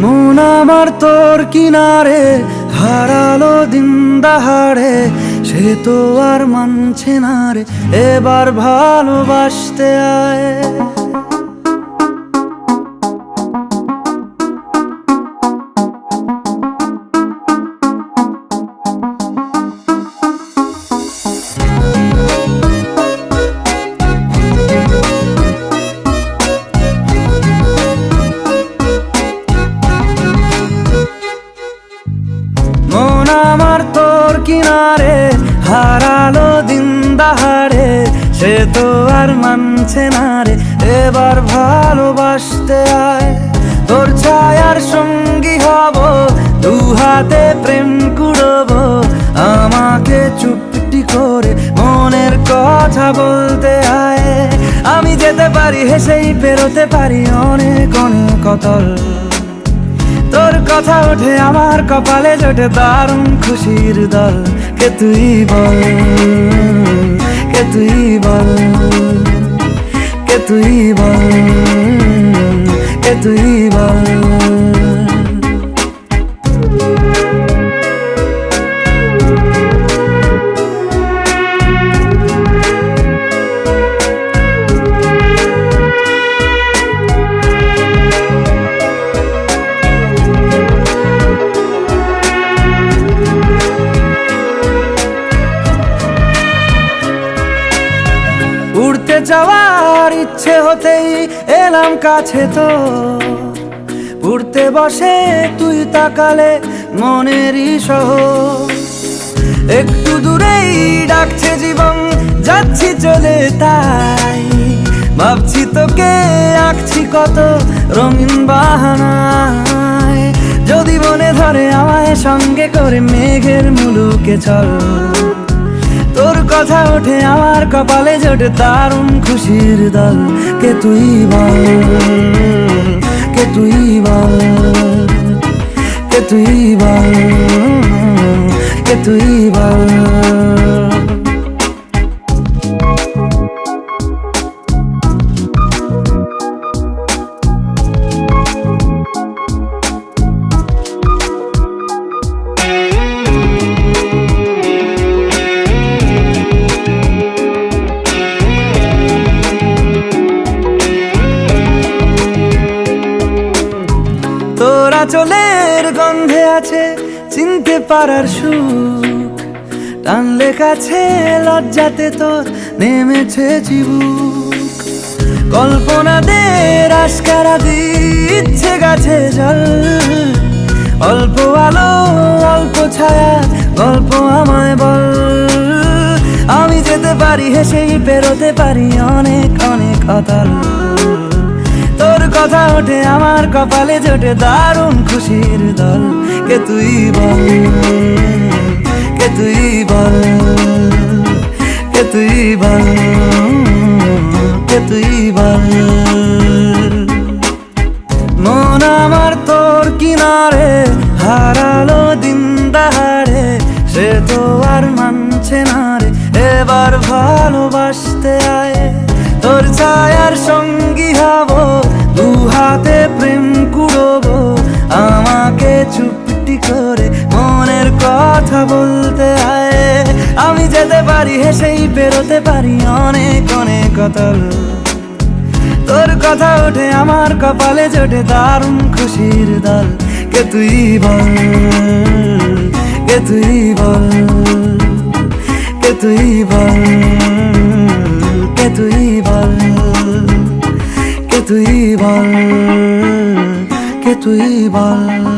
মন আমার তোর কিনারে হারালো দিন দাহাড়ে, সে তো আর মানছে না রে, এবার ভালোবাসতে আয়। মন আমার তোর কিনারে হারালো দিন দাহাড়ে, সে তো আর মানছে না রে, এবার ভালোবাসতে আয়। তোর ছায়ার সঙ্গী হব, দু হাতে প্রেম কুড়বো, আমাকে চুপটি করে মনের কথা বলতে আয়। আমি যেতে পারি হেসেই পেরোতে পারি অনেক অনেক অতল, তোর কথা ওঠে আমার কপালে জোটে দারুণ খুশির দল। কে তুই বল, কে তুই বল, কে তুই বল, কে তুই বল। উড়তে যাওয়ার ইচ্ছে হতেই এলাম কাছে তো, উড়তে বসে তুই তাকালে মনেরই শহর। একটু দূরেই ডাকছে জীবন, যাচ্ছি চলে তাই ভাবছি তোকে আঁকছি কত রঙিন বাহানায়। যদি মনে ধরে আমায় সঙ্গে করে মেঘের মুলুকে চল, তোর কথা ওঠে আমার কপালে জোটে দারুণ খুশির দল। কে তুই বল, কে তুই বল, কে তুই বল, কে তুই বল। তোরা চলের গন্ধে আছে চিনতে পারার সুখ, টানলে কাছে লজ্জাতে তোর নেমেছে চিবুক। কল্পনাদের আশকারা দিচ্ছে গাছে জল, অল্প আলো অল্প ছায়া গল্প আমায় বল। আমি যেতে পারি হেসেই পেরোতে পারি অনেক অনেক অতল, তোর কথা ওঠে আমার কপালে জোটে দারুণ খুশির দল। কে তুই বল, কে তুই বল, কে তুই বল, কে তুই বল। মন আমার তোর কিনারে হারালো দিন দাহাড়ে, সে তো আর মানছে না রে, এবার ভালোবাসতে আয়। তোর ছায়ার সঙ্গী হব, দু হাতে প্রেম কুড়বো, আমাকে চুপটি করে মনের কথা বলতে আয়। আমি যেতে পারি হেসেই পেরোতে পারি অনেক অনেক অতল, তোর কথা ওঠে আমার কপালে জোটে দারুণ খুশির দল। কে তুই বল, কে তুই বল, কে তুই বল, কে তুই বল, কে তুই বল, কে তুই বল।